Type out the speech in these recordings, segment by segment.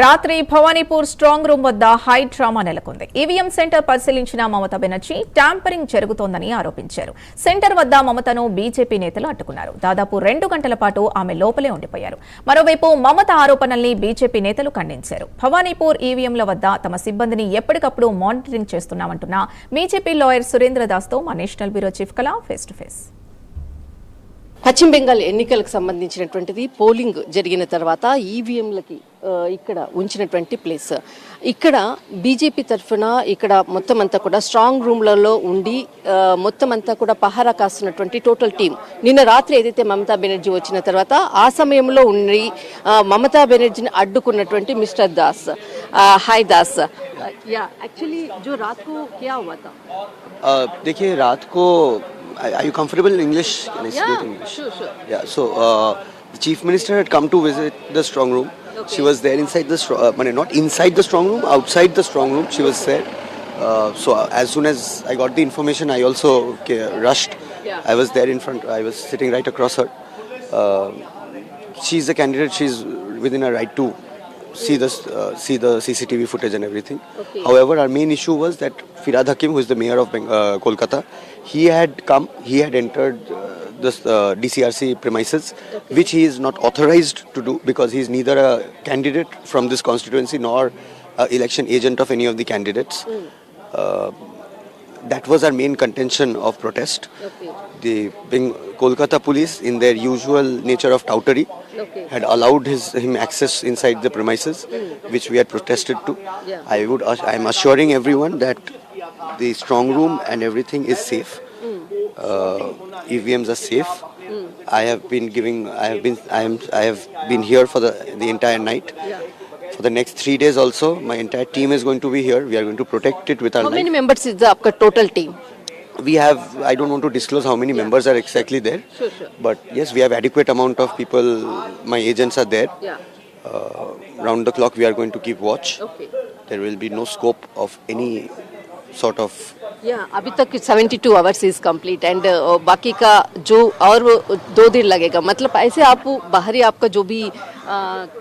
రాత్రి Bhawanipur strong room వద్ద high drama నెలకొంది. ఈవీఎం సెంటర్ పరిశీలించిన మమతా బెనర్జీ ట్యాంపరింగ్ జరుగుతోందని ఆరోపించారు. సెంటర్ వద్ద మమతను బీజేపీ నేతలు అడ్డుకున్నారు. దాదాపు 2 గంటల పాటు ఆమె లోపలే ఉండిపోయారు. మరోవైపు మమత ఆరోపణల్ని బీజేపీ నేతలు ఖండించారు. భవానీపూర్ ఈవీఎంల వద్ద తమ సిబ్బందిని ఎప్పటికప్పుడు మానిటరింగ్ చేస్తున్నామంటున్న బీజేపీ లాయర్ సురేంద్ర దాస్తో మా నేషనల్ బ్యూరో చీఫ్ కళ ఫేస్ టు ఫేస్. పశ్చిమ బెంగాల్ ఎన్నికలకు సంబంధించినటువంటిది పోలింగ్ జరిగిన తర్వాత ఈవీఎంలకి ఇక్కడ ఉంచినటువంటి ప్లేస్. ఇక్కడ బీజేపీ తరఫున ఇక్కడ మొత్తం అంతా కూడా స్ట్రాంగ్ రూమ్లలో ఉండి మొత్తం అంతా కూడా పహారా కాస్తున్నటువంటి టోటల్ టీం నిన్న రాత్రి ఏదైతే మమతా బెనర్జీ వచ్చిన తర్వాత ఆ సమయంలో ఉండి మమతా బెనర్జీని అడ్డుకున్నటువంటి మిస్టర్ దాస్. हाय दास, या एक्चुअली जो रात को क्या हुआ था? देखिए रात को are you comfortable in English? Can I speak English? Sure. Yeah, so the chief minister had come to visit the strong room. Okay. She was there inside the not inside the strong room, outside the strong room she was there. So as soon as I got the information, I also rushed. Yeah. I was there in front. I was sitting right across her. She's a candidate. She's within her right to see the CCTV footage and everything. Okay. However, our main issue was that Firhad Hakim, who is the mayor of Kolkata, he had entered the DCRC premises, okay, which he is not authorized to do because he is neither a candidate from this constituency nor an election agent of any of the candidates. That was our main contention of protest. Okay. The Kolkata police, in their usual nature of toutery, Okay. had allowed him access inside the premises, which we had protested to. Yeah. I am assuring everyone that the strong room and everything is safe. EVMs are safe. I have been here for the entire night. Yeah. For the next 3 days also, my entire team is going to be here. We are going to protect it with our How life. many members is the आपका total team? We have, I don't want to disclose how many members are exactly there. Sure. But yes, we have adequate amount of people. My agents are there. Yeah. Round the clock we are going to keep watch. Okay. There will be no scope of any sort of. या अभी तक 72 hours is complete and बाकी का जो और 2 दिन लगेगा, मतलब ऐसे आप बाहरी आपका जो भी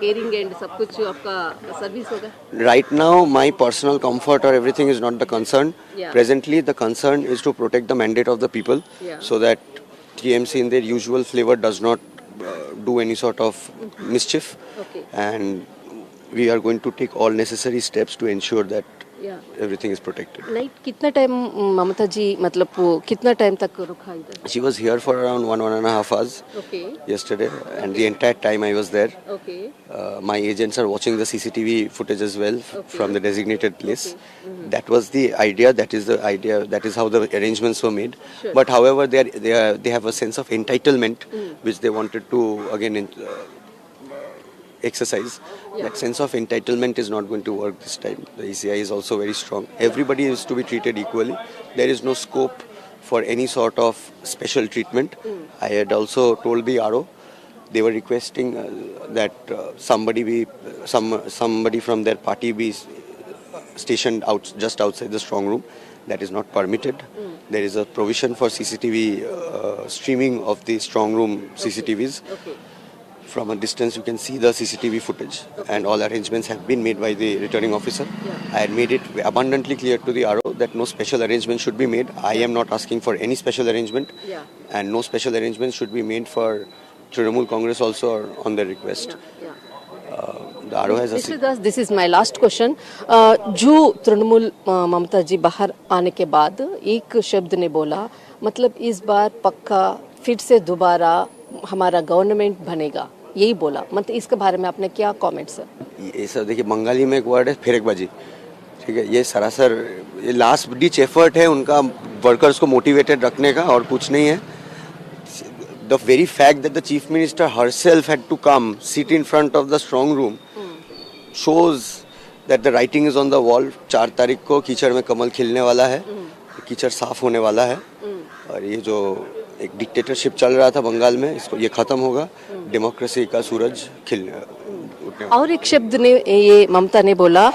केयरिंग एंड सब कुछ आपका सर्विस होगा. Right now my personal comfort or everything is not the concern. Yeah. Presently the concern is to protect the mandate of the people, Yeah. so that TMC in their usual flavor does not do any sort of mischief. Okay. And we are going to take all necessary steps to ensure that या everything is protected. Night कितना time ममता जी मतलब वो कितना time तक रुका इधर? She was here for around 1.5 hours okay yesterday, and the entire time I was there. Okay My agents are watching the CCTV footage as well Okay. from the designated place. Okay. That was the idea. That is the idea. That is how the arrangements were made. Sure. But however, they have a sense of entitlement, which they wanted to again exercise. Yeah. That sense of entitlement is not going to work this time. The ECI is also very strong. Everybody is to be treated equally. There is no scope for any sort of special treatment. I had also told the RO. They were requesting that somebody from their party be stationed just outside the strong room. That is not permitted. There is a provision for CCTV streaming of the strong room CCTVs. Okay From a distance you can see the CCTV footage, and all arrangements have been made by the returning officer. Yeah. I had made it abundantly clear to the RO that no special arrangement should be made. I am not asking for any special arrangement, Yeah. and no special arrangements should be made for Trinamool Congress also on their request. या The RO has mister Das, this is my last question. जो तृणमूल ममता जी बाहर आने के बाद एक शब्द ने बोला, मतलब इस बार पक्का फिर से दोबारा हमारा गवर्नमेंट बनेगा, यही बोला. मतलब इसके बारे में आपने क्या कमेंट्स है? ये सब देखिए, बंगाली में एक वर्ड है फेरेकबाजी. ठीक है, ये सरासर ये लास्ट डिच एफर्ट है उनका वर्कर्स को मोटिवेटेड रखने का, और कुछ नहीं है. The very fact that the chief minister herself had to come sit in front of the strong room shows that the writing is on the wall. 4 तारीख को कीचड़ में कमल खिलने वाला है, कीचड़ साफ होने वाला है, और ये जो एक डिक्टेटरशिप चल रहा था बंगाल में, इसको ये खत्म होगा. डेमोक्रेसी का सूरज खिलने उठने वाला. और एक शब्द ने ये ममता ने बोला,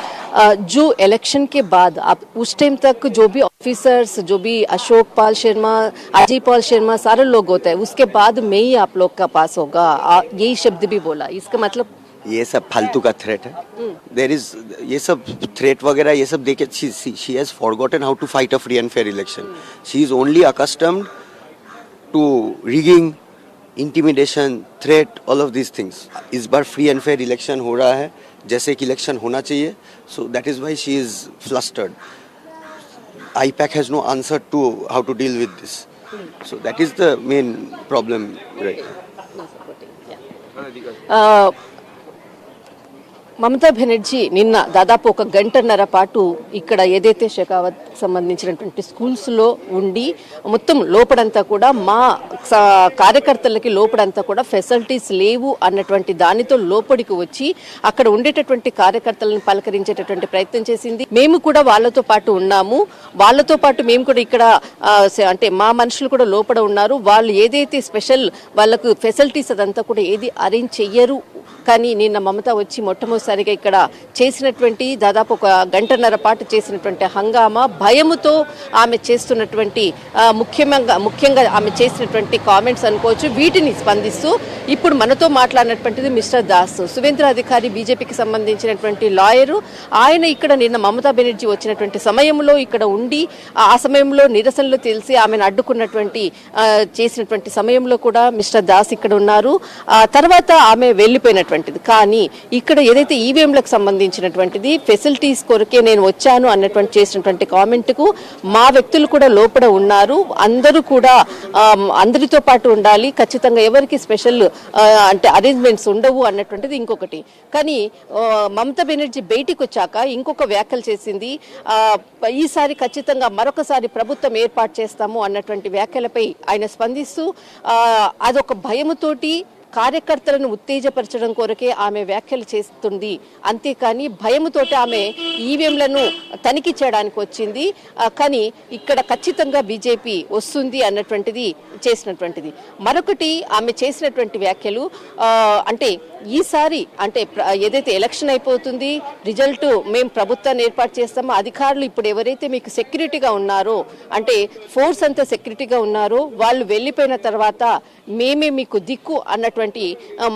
जो इलेक्शन के बाद आप उस टाइम तक जो भी ऑफिसर्स, जो भी अशोक पाल शर्मा, अजय पाल शर्मा, सारे लोग होते हैं, उसके बाद में ही आप लोग का पास होगा, यही शब्द भी बोला. इसका मतलब ये सब फालतू का थ्रेट है. देयर इज ये सब थ्रेट वगैरह ये सब देके she has forgotten how to fight a free and fair election. She is only accustomed to rigging, intimidation, threat, all of these things. इस बार फ्री एंड फेयर इलेक्शन हो रहा है जैसे कि इलेक्शन होना चाहिए. So that is why she is flustered. IPAC has no answer to how to deal with this. So that is the main problem right now. Mamata Banerjee నిన్న దాదాపు 1 గంటన్నర పాటు ఇక్కడ ఏదైతే షెకావత్ సంబంధించినటువంటి స్కూల్స్లో ఉండి మొత్తం లోపడంతా కూడా మా కార్యకర్తలకి లోపడంతా కూడా ఫెసిలిటీస్ లేవు అన్నటువంటి దానితో లోపడికి వచ్చి అక్కడ ఉండేటటువంటి కార్యకర్తలను పలకరించేటటువంటి ప్రయత్నం చేసింది. మేము కూడా వాళ్ళతో పాటు ఉన్నాము, వాళ్ళతో పాటు మేము కూడా ఇక్కడ అంటే మా మనుషులు కూడా లోపల ఉన్నారు. వాళ్ళు ఏదైతే స్పెషల్ వాళ్ళకు ఫెసిలిటీస్ అదంతా కూడా ఏది అరేంజ్ చెయ్యరు. కానీ నిన్న మమత వచ్చి మొట్టమొదటిసారిగా ఇక్కడ చేసినటువంటి దాదాపు 1 గంటన్నర పాటు చేసినటువంటి హంగామా, భయముతో ఆమె చేస్తున్నటువంటి ముఖ్యంగా ఆమె చేసినటువంటి కామెంట్స్ అనుకోవచ్చు, వీటిని స్పందిస్తూ ఇప్పుడు మనతో మాట్లాడినటువంటిది మిస్టర్ దాస్, సువేంద్ర అధికారి, బీజేపీకి సంబంధించినటువంటి లాయరు. ఆయన ఇక్కడ నిన్న మమతా బెనర్జీ వచ్చినటువంటి సమయంలో ఇక్కడ ఉండి ఆ సమయంలో నిరసనలు తెలిసి ఆమెను అడ్డుకున్నటువంటి చేసినటువంటి సమయంలో కూడా మిస్టర్ దాస్ ఇక్కడ ఉన్నారు. తర్వాత ఆమె వెళ్ళిపోయినటువంటిది. కానీ ఇక్కడ ఏదైతే ఈవీఎంలకు సంబంధించినటువంటిది ఫెసిలిటీస్ కొరకే నేను వచ్చాను అన్నటువంటి చేసినటువంటి కామెంట్కు మా వ్యక్తులు కూడా లోపల ఉన్నారు, అందరూ కూడా అందరితో పాటు ఉండాలి, ఖచ్చితంగా ఎవరికి స్పెషల్ అంటే అరేంజ్మెంట్స్ ఉండవు అన్నటువంటిది ఇంకొకటి. కానీ మమతా బెనర్జీ బయటికి వచ్చాక ఇంకొక వ్యాఖ్యలు చేసింది. ఈసారి ఖచ్చితంగా మరొకసారి ప్రభుత్వం ఏర్పాటు చేస్తాము అన్నటువంటి వ్యాఖ్యలపై ఆయన స్పందిస్తూ అదొక భయముతోటి కార్యకర్తలను ఉత్తేజపరచడం కొరకే ఆమె వ్యాఖ్యలు చేస్తుంది, అంతేకాని భయముతోటి ఆమె ఈవీఎంలను తనిఖీ చేయడానికి వచ్చింది. కానీ ఇక్కడ ఖచ్చితంగా బీజేపీ వస్తుంది అన్నటువంటిది చేసినటువంటిది. మరొకటి ఆమె చేసినటువంటి వ్యాఖ్యలు అంటే ఈసారి అంటే ఏదైతే ఎలక్షన్ అయిపోతుంది, రిజల్ట్ మేము ప్రభుత్వాన్ని ఏర్పాటు చేస్తామో, అధికారులు ఇప్పుడు ఎవరైతే మీకు సెక్యూరిటీగా ఉన్నారో అంటే ఫోర్స్ అంతా సెక్యూరిటీగా ఉన్నారో వాళ్ళు వెళ్ళిపోయిన తర్వాత మేమే మీకు దిక్కు అన్నటువంటి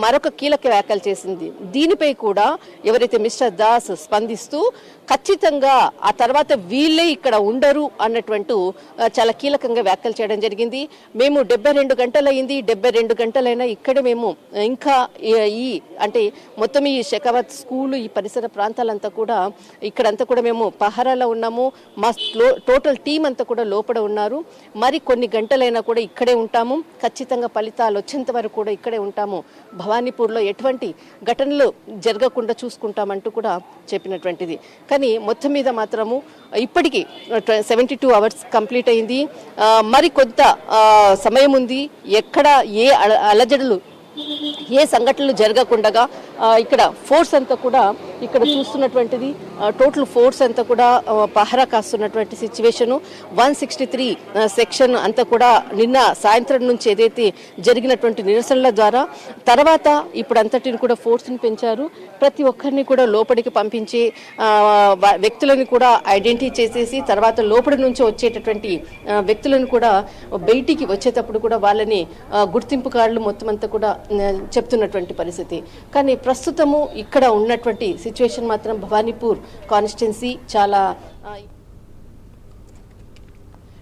మరొక కీలక వ్యాఖ్యలు చేసింది. దీనిపై కూడా ఎవరైతే మిస్టర్ దాస్ స్పందిస్తూ ఖచ్చితంగా ఆ తర్వాత వీళ్ళే ఇక్కడ ఉండరు అన్నటువంటి చాలా కీలకంగా వ్యాఖ్యలు చేయడం జరిగింది. మేము 72 గంటలైంది, 72 గంటలైనా ఇక్కడ మేము ఇంకా ఈ అంటే మొత్తం ఈ షెకావత్ స్కూల్ ఈ పరిసర ప్రాంతాలంతా కూడా ఇక్కడంతా కూడా మేము పహారాలో ఉన్నాము, మా టోటల్ టీం అంతా కూడా లోపల ఉన్నారు, మరి కొన్ని గంటలైనా కూడా ఇక్కడే ఉంటాము, ఖచ్చితంగా ఫలితాలు వచ్చేంత వరకు కూడా ఇక్కడే ఉంటాము, భవానీపూర్లో ఎటువంటి ఘటనలు జరగకుండా చూసుకుంటామంటూ కూడా చెప్పినటువంటిది. కానీ మొత్తం మీద మాత్రము ఇప్పటికీ 72 అవర్స్ కంప్లీట్ అయింది, మరి కొంత సమయం ఉంది. ఎక్కడ ఏ అలజడులు ఏ సంఘటనలు జరగకుండా ఇక్కడ ఫోర్స్ అంతా కూడా ఇక్కడ చూస్తున్నటువంటిది టోటల్ ఫోర్స్ అంతా కూడా పహరా కాస్తున్నటువంటి సిచ్యువేషను. 163 సెక్షన్ అంతా కూడా నిన్న సాయంత్రం నుంచి ఏదైతే జరిగినటువంటి నిరసనల ద్వారా తర్వాత ఇప్పుడు అంతటిని కూడా ఫోర్స్ని పెంచారు. ప్రతి ఒక్కరిని కూడా లోపలికి పంపించి వ్యక్తులను కూడా ఐడెంటిఫై చేసేసి తర్వాత లోపలి నుంచి వచ్చేటటువంటి వ్యక్తులను కూడా బయటికి వచ్చేటప్పుడు కూడా వాళ్ళని గుర్తింపు కార్డులు మొత్తం అంతా కూడా చెప్తున్నటువంటి పరిస్థితి. కానీ ప్రస్తుతము ఇక్కడ ఉన్నటువంటి సిచ్యువేషన్ మాత్రం భవానీపూర్ కాన్స్టిట్యున్సీ చాలా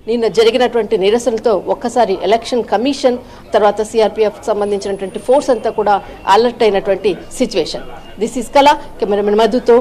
నిన్న జరిగినటువంటి నిరసనతో ఒక్కసారి ఎలక్షన్ కమిషన్ తర్వాత సిఆర్పిఎఫ్ సంబంధించినటువంటి ఫోర్స్ అంతా కూడా అలర్ట్ అయినటువంటి సిచ్యువేషన్. దిస్ ఈస్ కళ, కెమెరామెన్ మధుతో